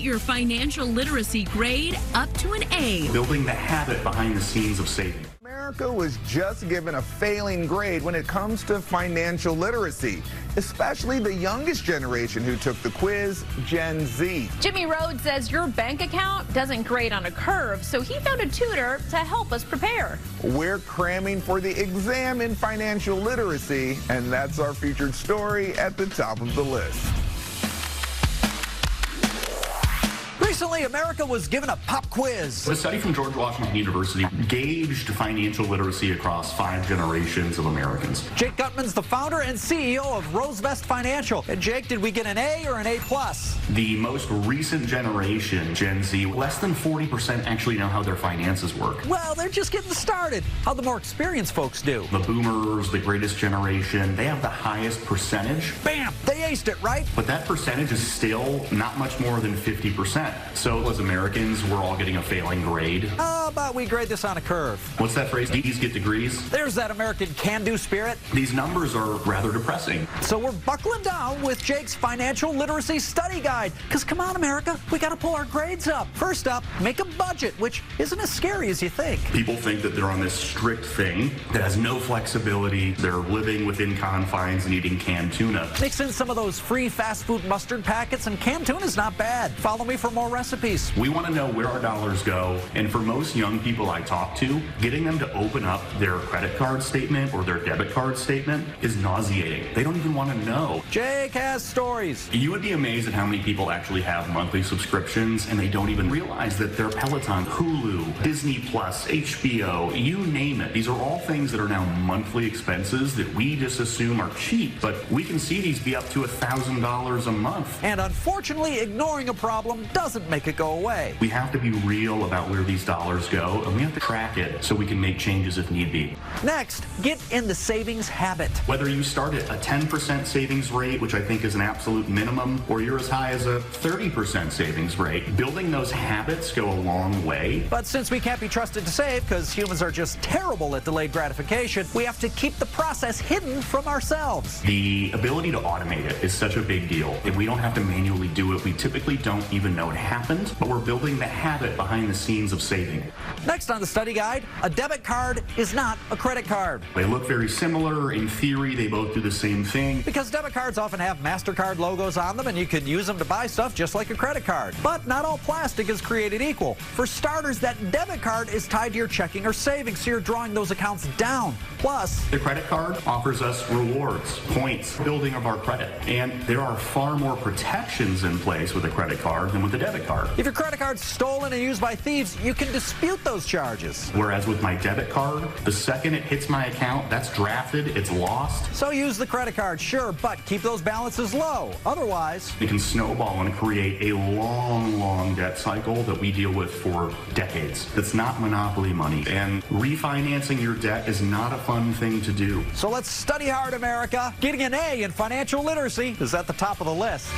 get your financial literacy grade up to an A. Building the habit behind the scenes of saving. America was just given a failing grade when it comes to financial literacy, especially the youngest generation who took the quiz, Gen Z. Jimmy Rhodes says your bank account doesn't grade on a curve, so he found a tutor to help us prepare. We're cramming for the exam in financial literacy, and that's our featured story at the top of the list. Recently, America was given a pop quiz. A study from George Washington University gauged financial literacy across 5 generations of Americans. Jake Guttman's the founder and CEO of Rosevest Financial. And Jake, did we get an A or an A+? The most recent generation, Gen Z, less than 40% actually know how their finances work. Well, they're just getting started. How the more experienced folks do. The boomers, the greatest generation, they have the highest percentage. Bam! They aced it, right? But that percentage is still not much more than 50%. So as Americans, we're all getting a failing grade. How about we grade this on a curve? What's that phrase? D's get degrees? There's that American can-do spirit. These numbers are rather depressing. So we're buckling down with Jake's financial literacy study guide. Because come on, America, we got to pull our grades up. First up, make a budget, which isn't as scary as you think. People think that they're on this strict thing that has no flexibility. They're living within confines and eating canned tuna. Mix in some of those free fast food mustard packets, and canned tuna's not bad. Follow me for more recipes. We want to know where our dollars go, and for most young people I talk to, getting them to open up their credit card statement or their debit card statement is nauseating. They don't even want to know. Jake has stories. You would be amazed at how many people actually have monthly subscriptions and they don't even realize that they're Peloton, Hulu, Disney Plus, HBO, you name it. These are all things that are now monthly expenses that we just assume are cheap, but we can see these be up to $1,000 a month. And unfortunately, ignoring a problem doesn't make it go away. We have to be real about where these dollars go, and we have to track it so we can make changes if need be. Next, get in the savings habit. Whether you start at a 10% savings rate, which I think is an absolute minimum, or you're as high as a 30% savings rate, building those habits go a long way. But since we can't be trusted to save because humans are just terrible at delayed gratification, we have to keep the process hidden from ourselves. The ability to automate it is such a big deal. If we don't have to manually do it, we typically don't even know it happened, but we're building the habit behind the scenes of saving. Next on the study guide, a debit card is not a credit card. They look very similar. In theory, they both do the same thing. Because debit cards often have MasterCard logos on them, and you can use them to buy stuff just like a credit card. But not all plastic is created equal. For starters, that debit card is tied to your checking or savings, so you're drawing those accounts down. Plus, the credit card offers us rewards, points, building of our credit. And there are far more protections in place with a credit card than with a debit card. If your credit card's stolen and used by thieves, you can dispute those charges. Whereas with my debit card, the second it hits my account, that's drafted, it's lost. So use the credit card, sure, but keep those balances low. Otherwise, it can snowball and create a long debt cycle that we deal with for decades. That's not monopoly money. And refinancing your debt is not a fun thing to do. So let's study hard, America. Getting an A in financial literacy is at the top of the list.